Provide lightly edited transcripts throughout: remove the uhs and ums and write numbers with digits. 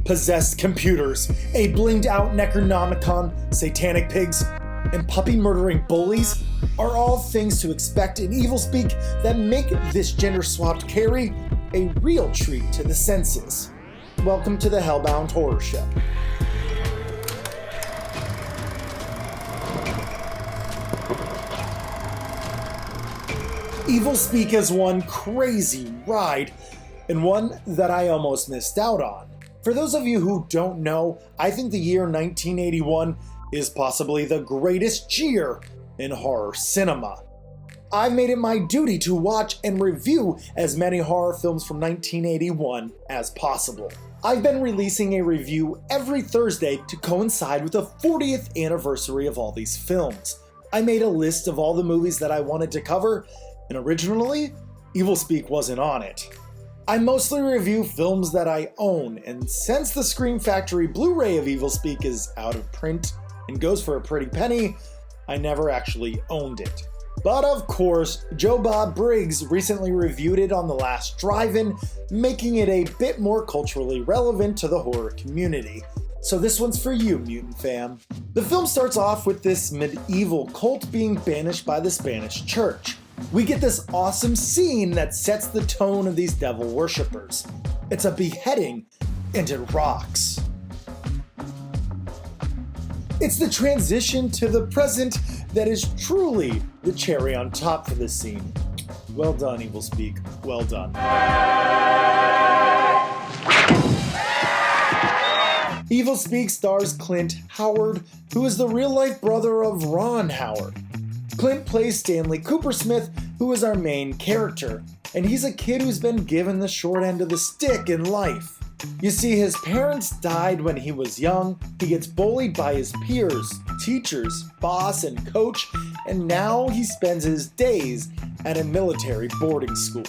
possessed computers, a blinged-out Necronomicon, satanic pigs, and puppy-murdering bullies are all things to expect in Evilspeak that make this gender-swapped Carrie a real treat to the senses. Welcome to the HellBound Horror Show. Evilspeak is one crazy ride, and one that I almost missed out on. For those of you who don't know, I think the year 1981 is possibly the greatest year in horror cinema. I've made it my duty to watch and review as many horror films from 1981 as possible. I've been releasing a review every Thursday to coincide with the 40th anniversary of all these films. I made a list of all the movies that I wanted to cover, and originally, Evilspeak wasn't on it. I mostly review films that I own, and since the Scream Factory Blu-ray of Evilspeak is out of print and goes for a pretty penny, I never actually owned it. But of course, Joe Bob Briggs recently reviewed it on the last drive-in, making it a bit more culturally relevant to the horror community. So this one's for you, Mutant fam. The film starts off with this medieval cult being banished by the Spanish church. We get this awesome scene that sets the tone of these devil worshippers. It's a beheading, and it rocks. It's the transition to the present that is truly the cherry on top for this scene. Well done, Evilspeak. Well done. Evilspeak stars Clint Howard, who is the real-life brother of Ron Howard. Clint plays Stanley Coopersmith, who is our main character, and he's a kid who's been given the short end of the stick in life. You see, his parents died when he was young, he gets bullied by his peers, teachers, boss, and coach, and now he spends his days at a military boarding school.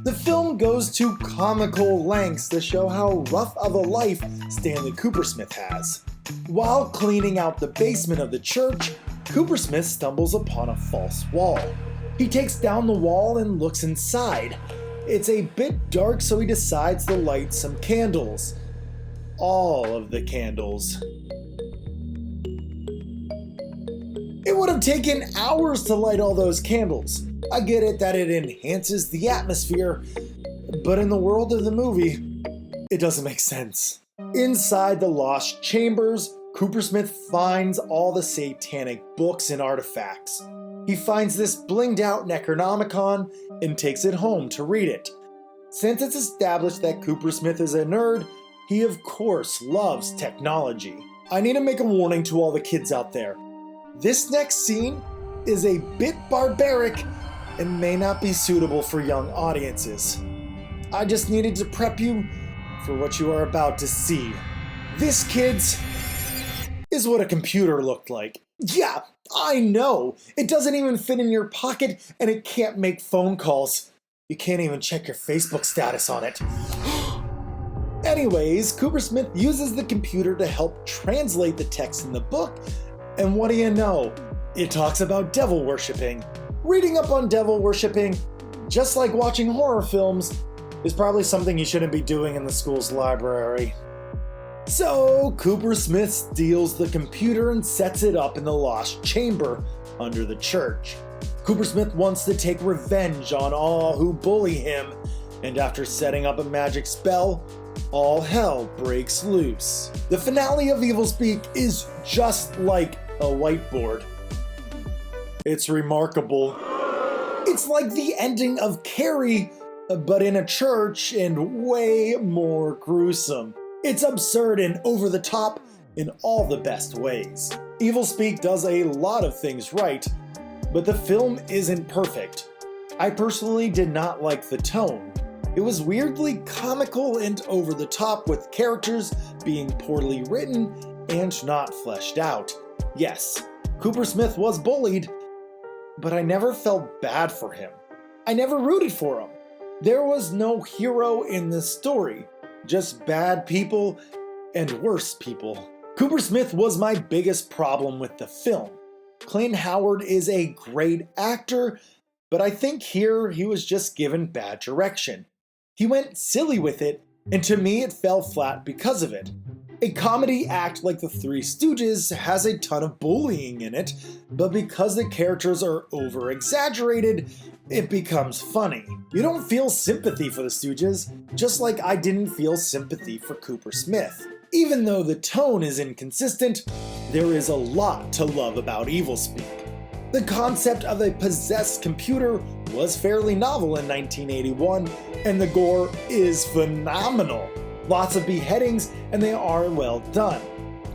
The film goes to comical lengths to show how rough of a life Stanley Coopersmith has. While cleaning out the basement of the church, Coopersmith stumbles upon a false wall. He takes down the wall and looks inside. It's a bit dark, so he decides to light some candles. All of the candles. It would have taken hours to light all those candles. I get it that it enhances the atmosphere, but in the world of the movie, it doesn't make sense. Inside the lost chambers, Coopersmith finds all the satanic books and artifacts. He finds this blinged out Necronomicon and takes it home to read it. Since it's established that Coopersmith is a nerd, he of course loves technology. I need to make a warning to all the kids out there. This next scene is a bit barbaric and may not be suitable for young audiences. I just needed to prep you for what you are about to see. This, kids, is what a computer looked like. Yeah, I know. It doesn't even fit in your pocket and it can't make phone calls. You can't even check your Facebook status on it. Anyways, Coopersmith uses the computer to help translate the text in the book, and what do you know? It talks about devil worshipping. Reading up on devil worshipping, just like watching horror films, is probably something you shouldn't be doing in the school's library. So, Coopersmith steals the computer and sets it up in the lost chamber under the church. Coopersmith wants to take revenge on all who bully him, and after setting up a magic spell, all hell breaks loose. The finale of Evilspeak is just like a whiteboard. It's remarkable. It's like the ending of Carrie, but in a church and way more gruesome. It's absurd and over the top in all the best ways. Evilspeak does a lot of things right, but the film isn't perfect. I personally did not like the tone. It was weirdly comical and over the top, with characters being poorly written and not fleshed out. Yes, Coopersmith was bullied, but I never felt bad for him. I never rooted for him. There was no hero in this story. Just bad people and worse people. Coopersmith was my biggest problem with the film. Clint Howard is a great actor, but I think here he was just given bad direction. He went silly with it And to me, it fell flat because of it. A comedy act like The Three Stooges has a ton of bullying in it, but because the characters are over-exaggerated, it becomes funny. You don't feel sympathy for the Stooges, just like I didn't feel sympathy for Cooper Smith. Even though the tone is inconsistent, there is a lot to love about Evilspeak. The concept of a possessed computer was fairly novel in 1981, and the gore is phenomenal. Lots of beheadings, and they are well done.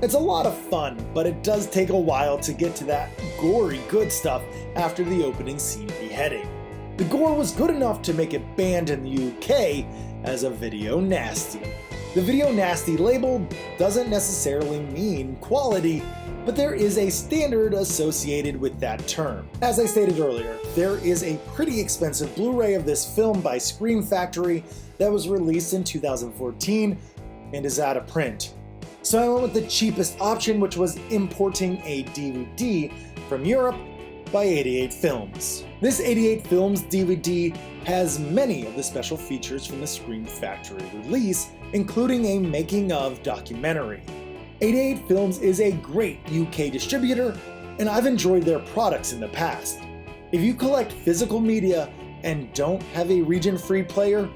It's a lot of fun, but it does take a while to get to that gory good stuff after the opening scene beheading. The gore was good enough to make it banned in the UK as a video nasty. The video nasty label doesn't necessarily mean quality, but there is a standard associated with that term. As I stated earlier, there is a pretty expensive Blu-ray of this film by Scream Factory that was released in 2014 and is out of print. So I went with the cheapest option, which was importing a DVD from Europe by 88 Films. This 88 Films DVD has many of the special features from the Scream Factory release, including a making of documentary. 88 Films is a great UK distributor, and I've enjoyed their products in the past. If you collect physical media and don't have a region-free player,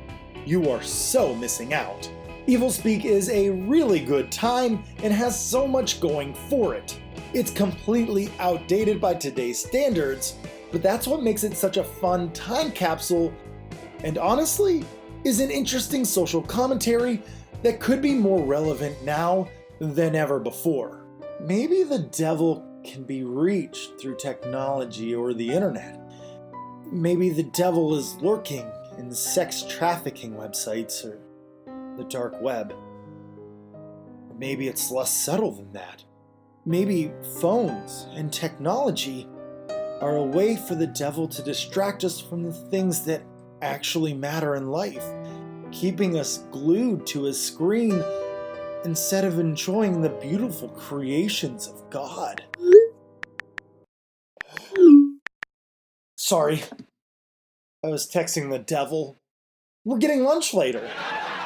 you are so missing out. Evilspeak is a really good time and has so much going for it. It's completely outdated by today's standards, but that's what makes it such a fun time capsule, and honestly, is an interesting social commentary that could be more relevant now than ever before. Maybe the devil can be reached through technology or the internet. Maybe the devil is lurking in sex trafficking websites or the dark web. Or maybe it's less subtle than that. Maybe phones and technology are a way for the devil to distract us from the things that actually matter in life, keeping us glued to a screen instead of enjoying the beautiful creations of God. Sorry, I was texting the devil. We're getting lunch later.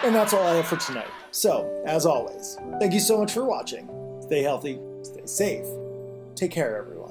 And that's all I have for tonight. So, as always, thank you so much for watching. Stay healthy, stay safe. Take care, everyone.